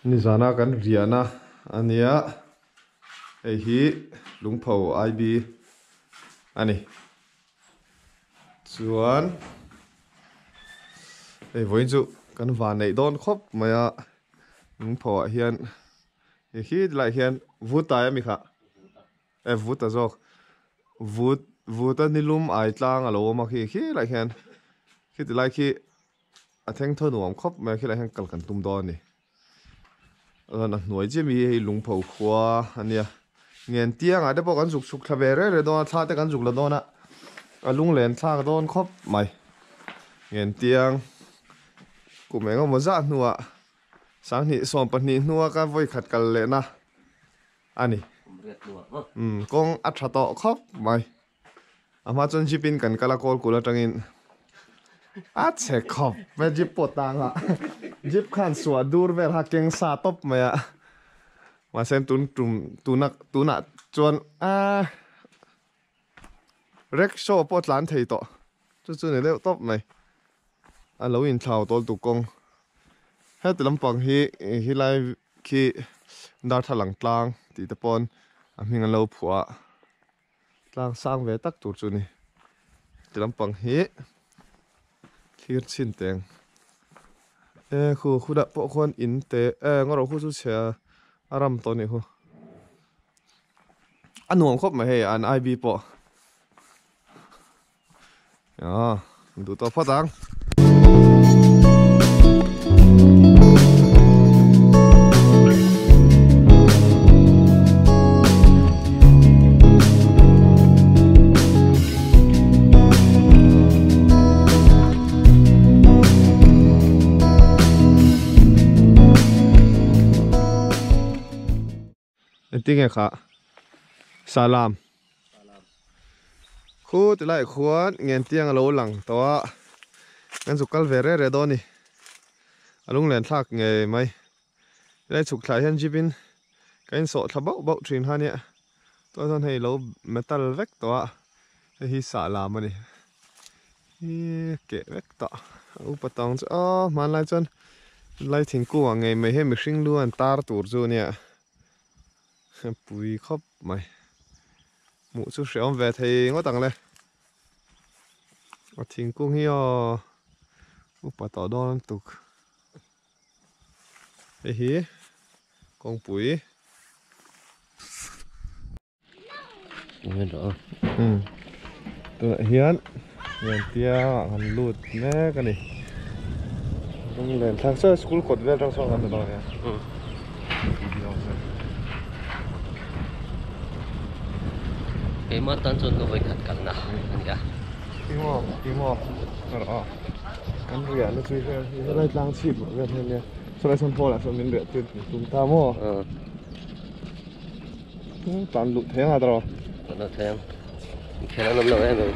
นี่จานากันเรียนะอันเนี้ยไอ้ฮีลุงเผาไอบีอันนี้ส่วนไอ้วันจุกันวานในโดนครบมาลุงเผาเฮียนไอ้ฮีหลายเฮียนวูดตายมั้ยค่ะวูดตาจอกวูดนี่ลุมไอตางอะโลมาฮีหลายเฮียนฮีหลายฮีอาเทงเท่าหนุ่มครบมาฮีหลายเฮียนกัลกันตุ้มดอนนี่นะหน่วยจะมีลุงเผาขวาอันเนี้ยเงินเตียงอาจจะบอกกันสุกทะเบเร่เลยโดนท่าแต่กันสุกละโดนลุงเล่นท่าก็โดนครบไหมเงินเตียงกูแม่ก็มาจากนัวสังหิส่วนปนินัวก็ไว้ขัดกันเลยนะอันนี้กงอัฐต่อครบไหมอามาจนจีบินกันกะละโกลกูละจังอินอัดเสกครบแม่จีบปวดตังอ่ะจีบขันสวดดูร์เวลาเก่งซาตบไหมอ่ะมาเส้นตุนักจวนเร็กโชว์ปวดหลานเทยต่อจุดเนี่ยเร็วตบไหมเราอินเท่าตัวตุกงให้แต่ลำปังฮีไลคีดาวถลังกลางตีตะปอนมีเงินเราผัวกลางสร้างเวตักตัวจุนี่แต่ลำปังฮีที่ชินเตงคู่ดับพวกคนอินเตงั้นเราคู่สุดเชียอารมณ์ตัวนี้คู่อันหนุ่มครบไหมเฮ้อันไอบีปะดูตัวพ่อตังที่ไงคะซาลามคู่ที่ไรขวดเงินเตียงเราหลังตัวงั้นสุกัลเวเร่เรดอนี่ลุงเล่นทักไงไหมได้สุกถ่ายยันจีบินกันโสดทับเบาทรีนฮะเนี่ยตัวตอนให้เราเมทัลเวกตัวที่ซาลามมันนี่เกะเวกตัวอุปตองจะมันไล่จนไล่ทิ้งกูว่าไงไม่ให้มิชิงล้วนตาร์ตูร์จูเนี่ยปุ๋ยครบไหมหมูสุดเสียวเวทีก็ต่างเลยทิ้งกุ้งเหี้ยอุปต่อดอนตุกฮีกองปุ๋ยไม่หรอตัวเฮียนเงินเตี้ยหันลูดแม่กันนี่ต้องเรียนทางเสื้อสกูลกดเวททั้งสองกันตลอดเนี่ยมาตันจนก็ไปขัดกันนะอันนี้พี่หมอนั่นอ๋อกันเรียนนั่นคืออะไรล้างชีพเรื่องนี้ส่วนอะไรส่วนพอแหละส่วนนี้เดือดตุ้มตาหม้อตันลุแทงอะไรตลอดตันแทงแค่นั้นเราเองเลย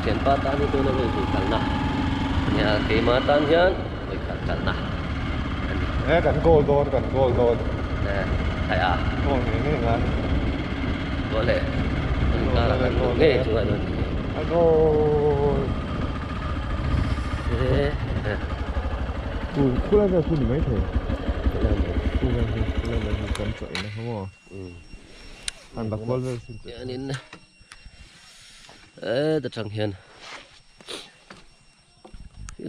เขียนป้าตันนี่ตัวนั้นเลยถูกกันนะเนี่ยที่มาตันยันไปขัดกันนะกันโกลโดนเนี่ยใช่โอ้ยนี่ไงก็เลยตากันเงี้ยช่วยด้วยโอ้คุณอะไรคุณไม่เถอะคุณอะไรกันจ่อยนะครับว่าอันดับว่าเลยสิอันนี้นะแต่จังเห็น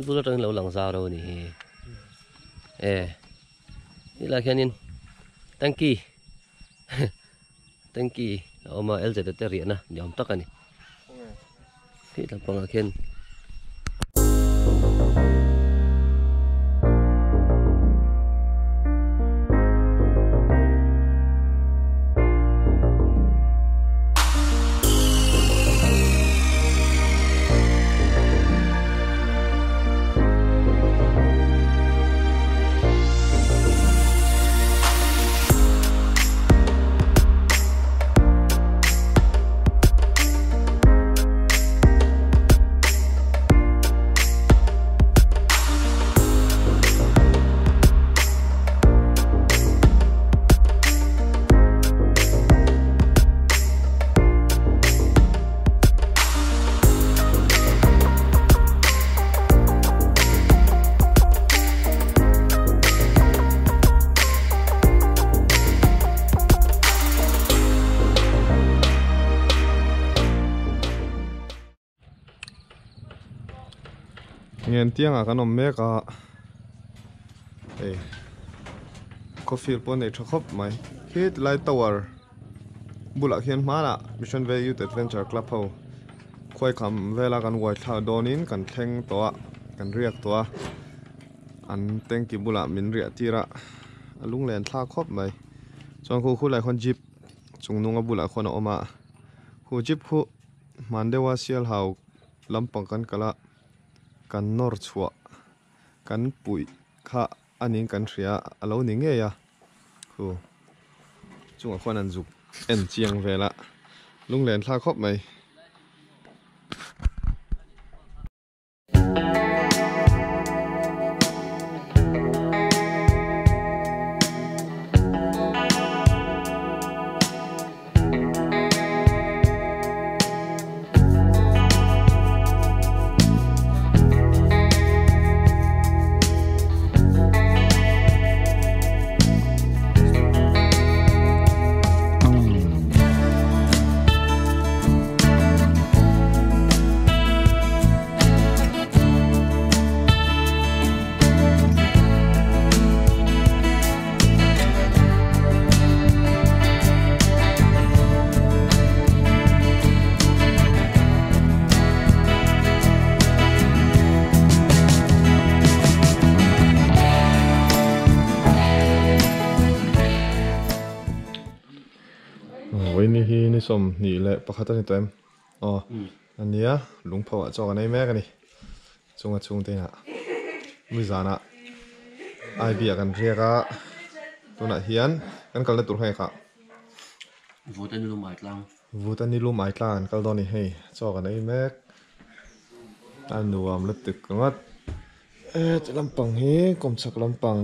พูดจังเราหลังซาเรานี่นี่ละแค่นี้tangki oma LZT na nyom takani ti tampang akin nghiền tiếng à cái nôm mẹ cả coffee pon này cho khóc mày hit light tower bula khian mana Mission Bay Youth Adventure Club ho khoi kham vela kan wai tha donin kan theng to kan riak to an teng ki bula min ria tira alung len thla khop mai chong khu lai khon jeep chung nunga bula khona oma khu jeep khu mandewa sial hau lampang kan kala kan nor chua kan pui kha aning kan ria alo ni nge ya khu chung khon an juk en chiang vela lung len thla khop maiวันนี้ที่นี่สมนี่แหละประคัตนี่ตัวเอ็มอ๋ออันนี้อะลุงพ่อจอกันในแม่กันนี่จงกับจงเต็งอะมือจานะไอเบียกันเรียกอะตัวน่ะเฮียนกันกันเลยตัวให้ค่ะvô tên luôn mệt lắm วูตันนี่รู้หมายกลางกันตอนนี้ให้จอกันในแม่อันนูมเล็บตึกงัดจะลำปังเฮกลมสักลำปัง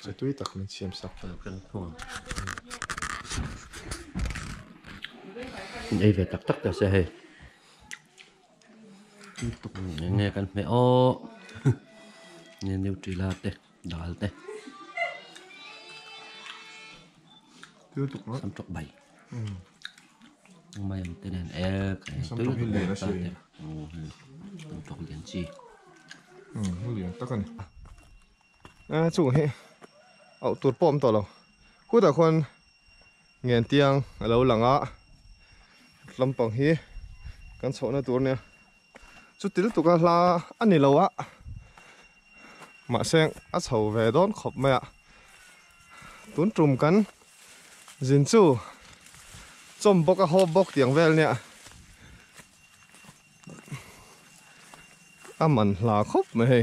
จะตุ้ยตักมันเชียมสัก cân thua đây về tắc tắc là sẽ hay tục nghe cần mẹ ô nghe nếu chỉ là tê đào tê tiêu tục nó xăm chọc bảy mày tên này cái xăm chọc hình liền nó xì xăm chọc liền chi liền tắcกันchủ hệเอาตัวป้อมต่อเราคู่แต่คนเงียนเตียงเราหลังอ่ะลำปังฮีกันโฉนตัวเนี่ยจุดที่ตุกลาอันนี้เราอะมาเสียงอัดเฉาเวดอนขบไม่อะตุนจุ่มกันจินจูจมบกหอบบกเตียงเวลเนี่ยมันลาขบไม่ให้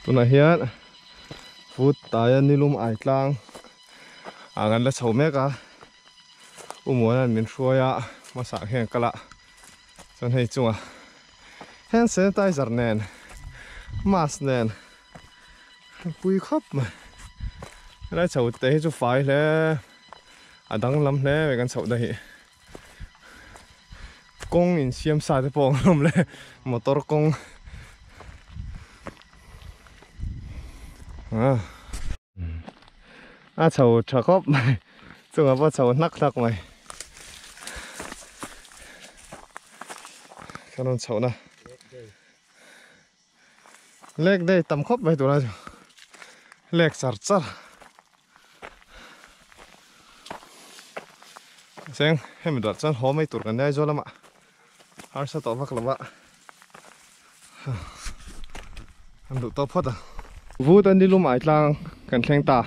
ตัวนั้นเฮียฟุตตายนี่ลุมไอ้กลางงั้นแล้วชาวเมกะมัวนั่นเป็นช่วยมาสักแห่งกันละจนให้จังแฮนด์เซนไตเซอร์แนนมาสแนนปุยครับมาแล้วชาวเตะจุไฟเลยดังลำเลยไปกันชาวได้กงอินเชียมสายตะปองลมเลยมอเตอร์กงชาวชาวครบไหมซึ่งว่าชาวนักไหมขนมชาวนะเล็กได้ต่ำครบไปตัวนั้นเล็กสัร์เสียงให้มันดัดจนหอมไม่ตุ่กันได้จ้ะละมะหาสตอพักละมะอันดูตัวพอดวูตันที่ลุมไอ้กลางกันแข่งตา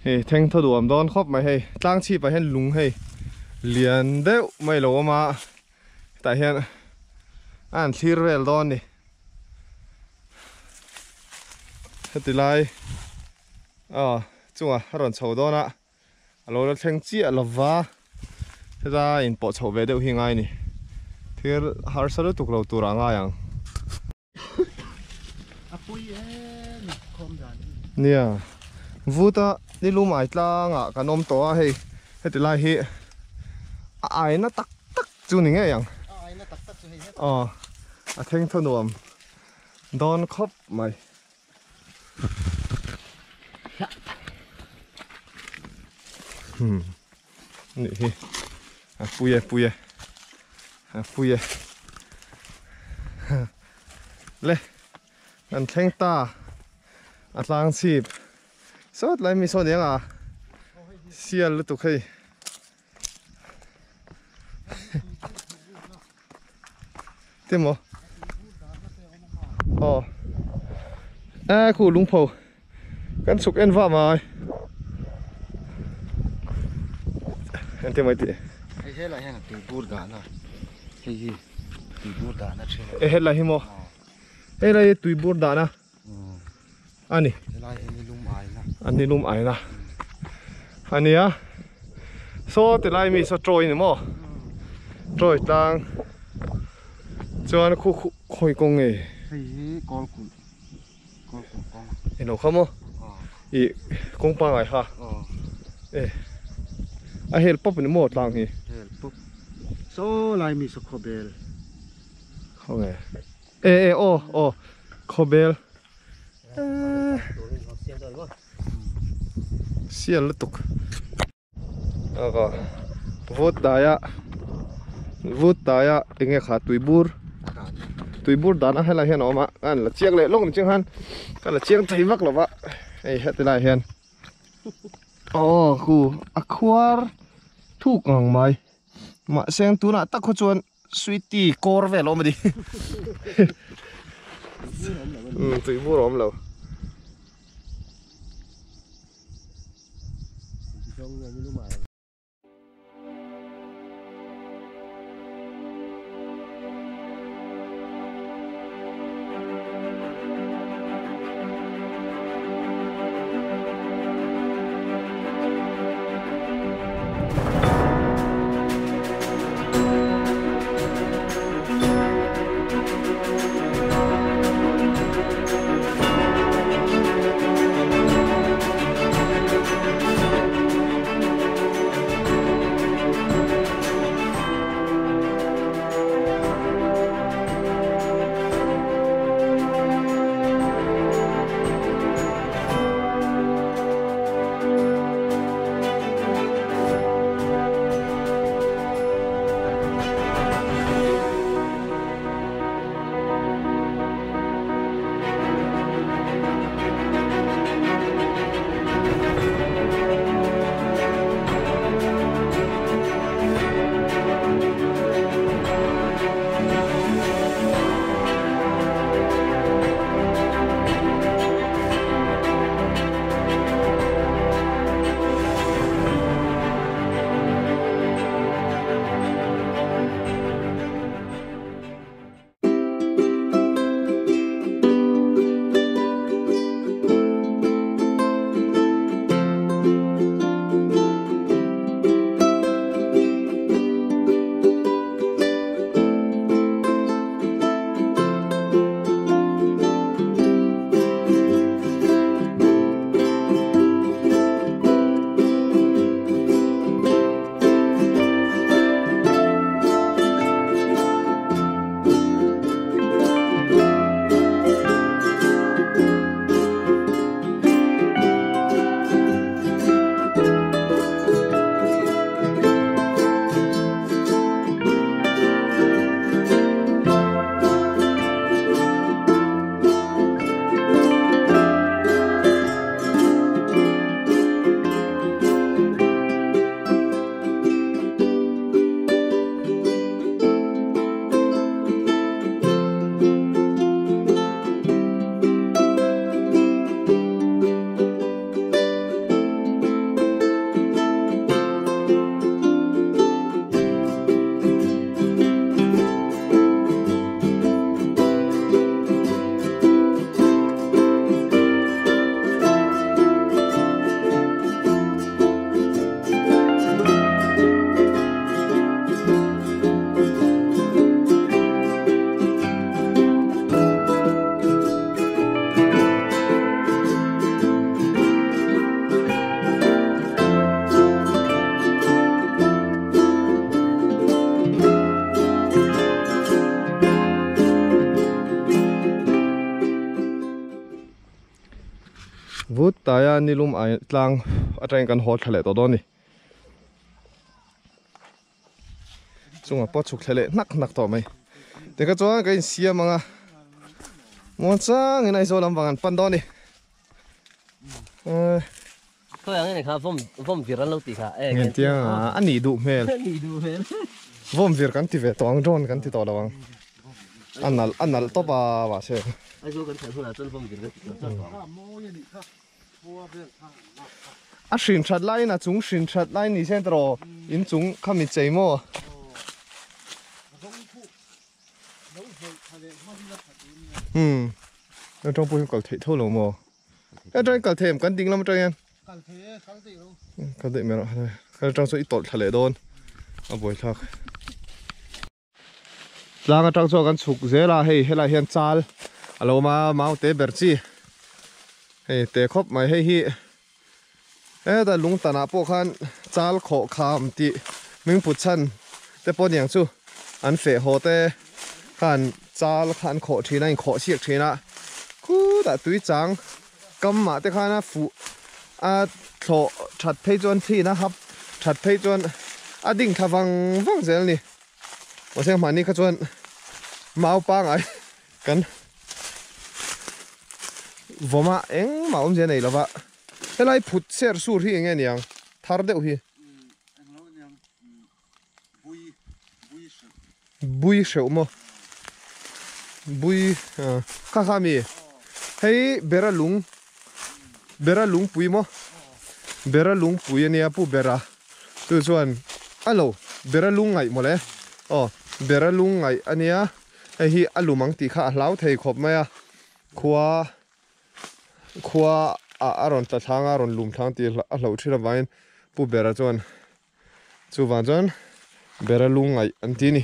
เฮ้แทงทะดวมโดนครบไหมเฮ้ตั้งชีไปให้ลุงเฮ้เลียนเด้วไม่หลงมาแต่เห็นอ่านที่เรลดอนนี่ติไลจุงอ่ะร้อนเฉาดอนะเราแทงจี้อ่ะลาวาที่จะอินปอดเฉาเวเดียวหิงไงนี่ที่ฮาร์สรุตุกเราตัวร่างไงยังเนี่ยวูตานี่รู้ไหมล่ะงะกันนมตัวเฮ้ให้ติไลเฮ้ไอ้น่ะตักจูนี่ไงยังแทงทะนวมโดนครบไหม นี่ปุยปุยเลยอันแข้งตาอัดล้างสีบสดไรมีสดยังอ่ะเสียลุตุกให้เต็มหรออ๋อคู่ลุงโพกันสุกเอ็นว่ามาเอ็นเต็มไหมตีไอ้เฮ็ดอะไรฮะตีบูดกันนะตีบูดกันนะเชื่อเฮ็ดอะไรหิมอเฮ็ดอะไรตีบูดกันนะอันนี้อันนี้ลุ่มไอนะอันนี้อะโซ่แต่ไรมีสตรอยนี่มั้งตรอยตังจวนคุยกงเอ๋กอลกุกองเห็นหรอครับมั้งอีกงปังไงฮะเฮลป๊อปนี่หมดตังนี่เฮลป๊อปโซ่ไรมีสคอเบลเขาไงโอ้คอเบลเสียลุตุกแล้วก็วูดตายะเองขาตุยบูร์ดานะให้เราเห็นออกมาอันละเชียงเลยลงเชียงหันกันละเชียงใจวักหรอวะไอ้เฮ็ดอะไรเห็นอ๋อกูอควาร์ทุกงังไม่มาเสียงตัวน่ะตักขจวนสวีตี้กอร์เวลอมาดิตุยบูร์อมแล้ววุฒิตายานี่ลุมไอ้ตลังอะไรกันหดทะเลตัวนี้ chung a pot chuk thele nak to mai te ka chuan ka in siam anga mon chang in ai zo lam wangan pan do ni thôi anh này khá vom việc ăn lâu tí khá nghe tiếng anh nhị đủ mel đi đủ hết vom việc kan ti ve toang ron kan ti to lawang anh nal to ba se anh số cần phải thôi là chân vom việc cái a shin chat lai na chung shin chat lai ni sen tro in chung khami chei mo nó trong bụi cỏ thể thô lỗ mò cái trong cỏ thể cắn đinh lắm trong em cắn thể mẹ nó cái trong số ít tọt thề đôn à bụi thắc là cái trong số cắn sụp dễ là hay là hiện chal alo mà máu té bẹt chi hay té khóc mày hay hi ê ta lúng ta nạp bộ khăn chal khổ kham ti mình bút chân té bỏ nhàng chu anh phải hồ té khăn chal khăn khổ thì này khổ xiết thì na cú đã túi trắng cầm mà té khăn na phụ thọ chặt phê chuan thì na hấp chặt phê chuan đinh thà vang dễ nè我先买那个砖毛帮来跟我嘛毛这里了吧这来铺些树皮应该样他的去bui sầu mà bui khá khá mi hay bera lung bui mà bera lung bui anh em pu bera tu chuan alo bera lung ngay mà lẽ bera lung ngay anh em hi alumang ti kha hlau thei khop mai a khua aron ta thang aron lum thang ti a hlo thira vain pu bera chuan chu van chuan bera lung ngay an ti ni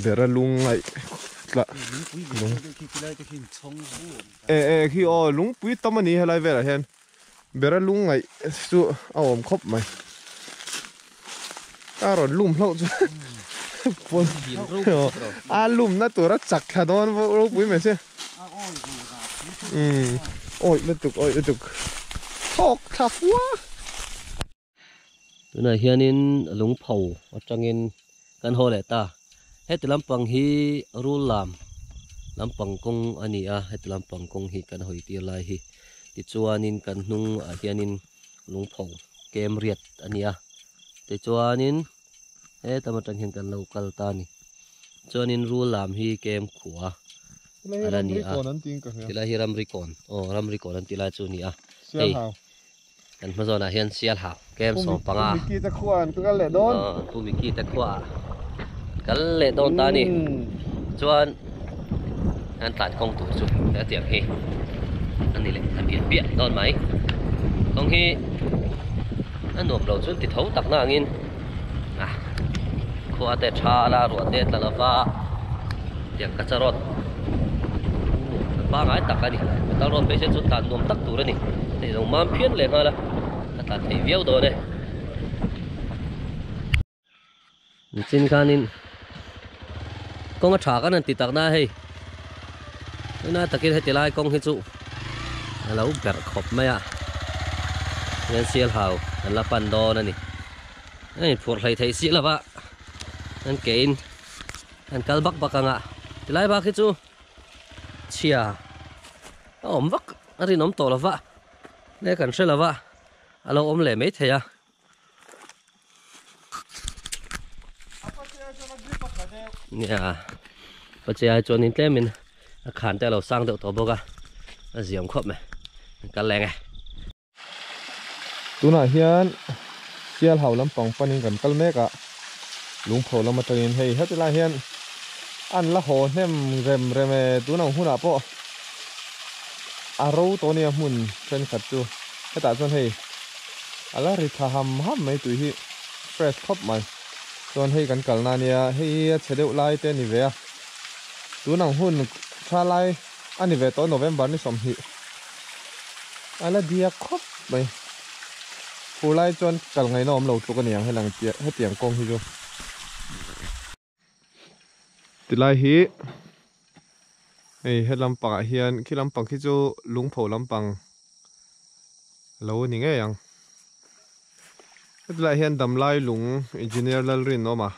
bera lung ngay la lung khi lung pui tamani helai vera hen bera lung ngay chu awom khop mai aron lum hlo chu lùm nó tụi nó chặt cả đó nó bụi mày xem ôi liên tục thọc thọc quá tụi này hiện in lúng phầu ở trong in căn hộ này ta hết làm bằng hi ru làm bằng công anh hết làm bằng công hi căn hội tiền lại hi thì chuan in căn nung hiện in lúng phầu kem riết anh thì chuan in tama trong hiện căn local ta ni cho nên ru làm hi kem khua ala ni thì là hi ram ricon anh tila chu ni hey kan ma zona hian sial hao kem som panga ki ta khuan ka le don tu mi ki ta khua kan le don ta ni chuan an tlat kong tu chu ta tiang hi anh ni le an bian bia don mai kong hi an nom lo chu ti thau tak na ngin khua te cha la ruột te tlalava tiang ka charot ba ngai tak ani ta ron be se chu tan nom tak tu ra ni te rong mam phian le nga la ta tan thei viau do ne ni chin khanin kong a tha kan an ti tak na hei na takin he tilai kong hi chu alo ber khop mai a ngen sial hau an la pan do na ni ai phur hlai thei si lawa anh kein anh kal bak anga tilai ba khi chu chia om vak ari nom to lawa le kan se lawa alo om le mai theya nia pachai chon in tlemin a khan te lo sang de to boka a ziam khop me kal leng ai tuna hian sial hau lam pang panin kan kal meka lung phô lama tangin hei hetila hian an la ho hnem rem tuna huna po aro to nia mun chen khat chu heta chon hei ala ri tha ham mai tu hi fresh khop mai chon hei kan kalna nia hei chedeu lai te ni ve tuna hun tha lai ani ve to November ni som hi ala dia khop mai pulai chon kal ngai nom lo tu kan yang helang he tiang kong hi chu tilai hi he lampang hian khi lampang khi chu lungpho lampang lo ni nge yang tilai hian damlai lung engineer lal rin no ma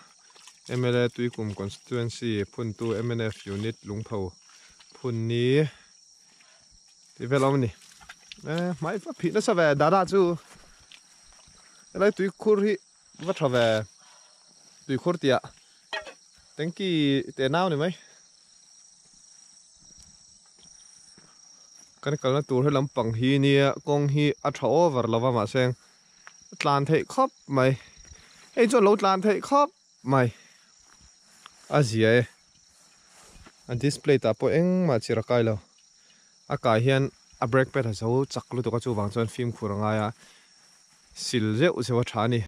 MLA ตุยกุม constituency พุ่นตู MNF unit ลุงเผาพุ่นนี้ที่เวลามันนี่ไม่ผิดนะสบายดาราจูอะไรตุยคูรีวัดทว่าตุยคูรเตียตั้งกี่เตะน้าวนี่ไหมกันกันตัวให้ลำปังฮีเนี่ยกงฮีอัฐโอเวอร์เราว่ามาเซงลานเทคอบไหมไอ้จนเราลานเทคอบไหมอาเซียอันดิสเพลย์ตาพอเองมาชิระกายแล้วอากาศเฮียนอับเบรกเป็ดเขาจักลุตัวก็จูบางจนฟิล์มขุรงายะสิลเจ้าเสวชานี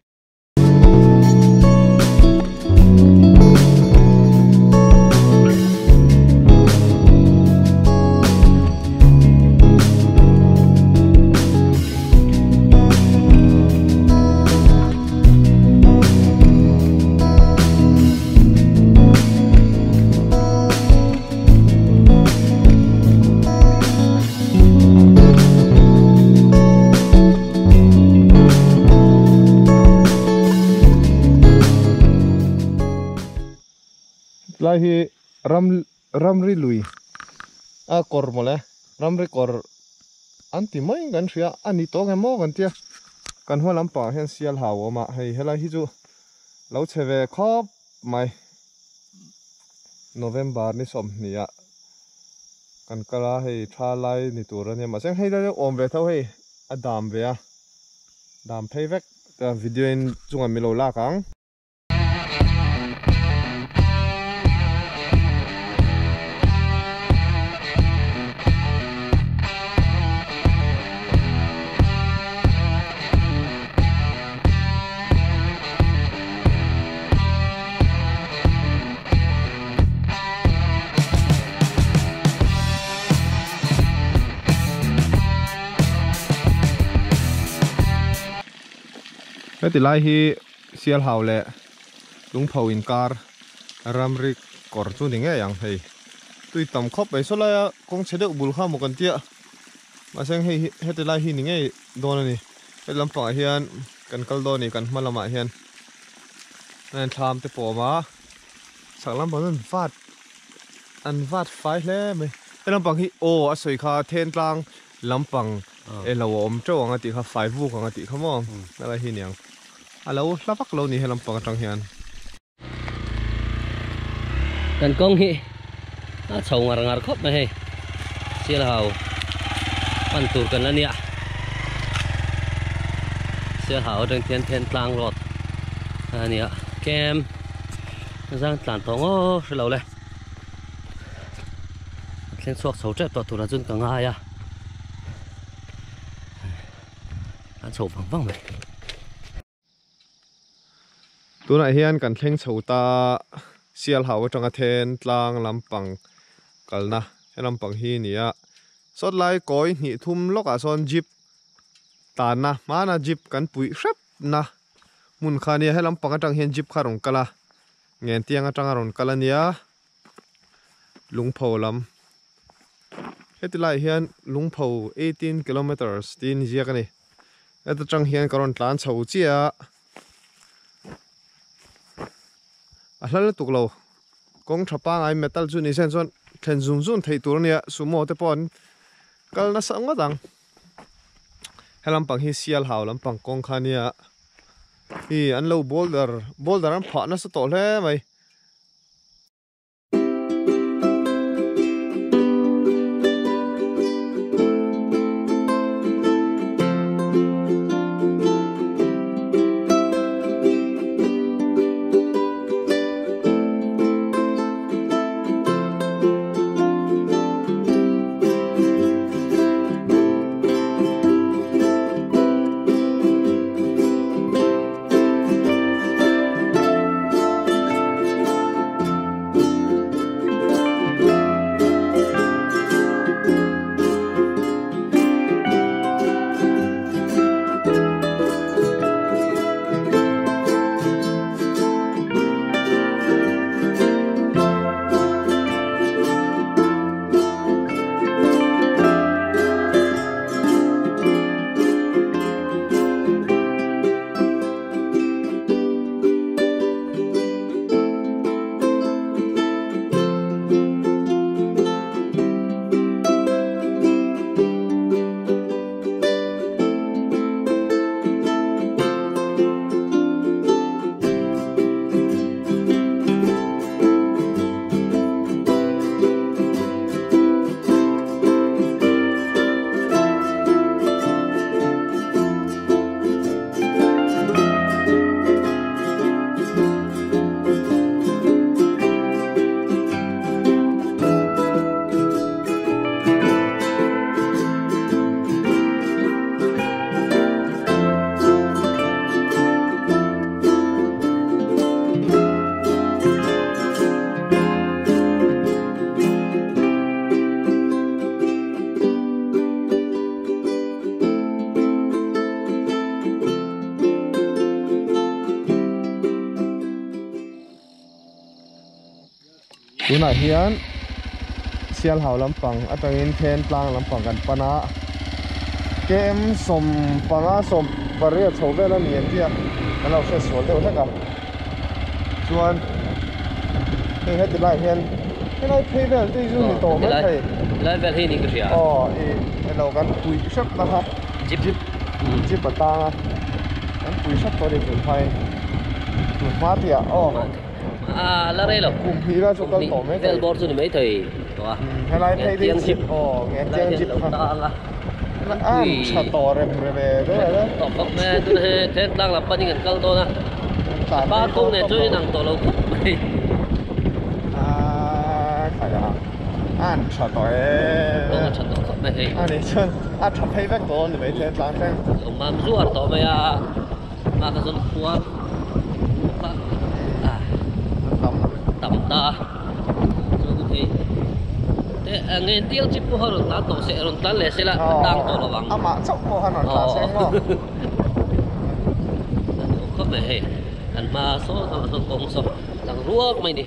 ลายที่รำริลุยกอร์มาเลยรำริกอร์อันที่ไม่กันเสียอันนี้โตกันมอกันเตี้ยกันหัวลำป่าเห็นเสียหาวมาให้เฮลัยฮิจูเราเชเวคอบไม่โนเวมบาร์นี่สมนี่อะกันกระให้ชาไลนี่ตัวเนี่ยมาเส้นให้ได้อมเวทเอาให้อดามเวียดามเพย์เวกแต่วิดีโอนี้จุงอันมีโลลากังติไลฮีเสียหาวเละลุงเผาอินการรำริกอร์จูนี่ไงอย่างเฮ้ยตุยต่ำคบไปสุดเลยคงเฉดบุลข้ามกันเตี้ยมาเส้นให้ติไลฮีนี่ไงโดนนี่เป็นลำปางเฮียนกันกัลโดนี่กันมาละมาเฮียนนั่นทำแต่ปอมาสักลำปางนั้นฟาดไฟแล้วไหมเป็นลำปางฮีโอ้อาศัยคาเทนกลางลำปางเราอมเจ้าของอติคาไฟวูของอติเขามองอะไรฮีเนี่ยเราลับปักเรานี่ให้ลำปางจังเฮียนกันกงฮีน่าชงงารครบไหมเฮ้เสียแล้วปันตูกันแล้วเนี่ยเสียหาวดังเทียนกลางรถอันนี้แกมร่างตานทองโอ้เราเลยเล่นสวกเสาเจ็บตัวนั้นจนกังง่ายอ่ะอันโฉบฟังไหมตัวไหนเฮียนกันเล่งโฉตาเสียหาวจังเทนกลางลำปังกันนะให้ลำปังฮีนี่อ่ะสดไล่ก้อยหิทุ่มลกอาซอนจิบตานะมานะจิบกันปุ๋ยครับนะมุนขานี่ให้ลำปังจังเฮียนจิบขารองกะละเงี้ยเตียงจังอารมณ์กะละเนี่ยลุงเผาลำให้ติไลเฮียนลุงเผา18 kilometers ตีนเจียกันนี่ไอ้ตัวจังเฮียนกรอนตานเฉาเจียอะไรตุกเรากงทับปางไอเมทัลจุนี่เส้นส่วนเทนซุนไทยตัวเนี่ยสุโมเตปอนกัลน่าสังกัดังให้ลำปังฮิเซียลหาวลำปังกงขานี่อันเราโบลเดอร์อันผ่านน่าสตอลเลยไหม ตัวไหนเฮียนเชียร์หาวลำปังอัตวินเทนกลางลำปังกันปนะเกมสมปังสมบริเวณโชว์เวลาเนียนที่เราเชื่อส่วนเดียวเท่ากันส่วนนี่ให้ติดไล่เฮียนให้ไล่เพย์เวลที่ยุ่งในโตไม่ใช่ ไล่เวลที่นี่ก็เสีย อ๋อเรากันคุยชับนะครับจิบปะตากันคุยชับตัวเด็กสุดไทยสุดมาเตียอ๋อ là đây là กลุ่มพีแล้วจุกกันโตไม่ใช่ vel board này mấy thầy đó ให้ไล่เพย์ที่จิบอ๋อแงเจียงจิบครับ อ่านชะตอเรมเรเบด้วยนะ ตอบกับแม่ตัวนี้เทนตั้งหลับปนิกันเกลตัวนะบ้านกุ้งเนี่ยช่วยนั่งตัวเราไม่ ใครอ่านชะตอเอ ต้องชัดต่อกับไม่ให้ อันนี้ฉันทำให้แบกตัวหรือไม่เทนตั้งแท่ง ลงมาสู้ต่อไม่มากระสุนหัวต่ำตาสู้ทีแต่เงินเที่ยวจิบพวกเราตัดตัวเสียรุ่นตัดเลยสิละตั้งตัวระวัง มาชกโมหันหน่อยขาเซ็งเนาะ ก็ไม่ให้อันมาโซ่ทำส่วนกงส่งหลังรั้วไม่ดี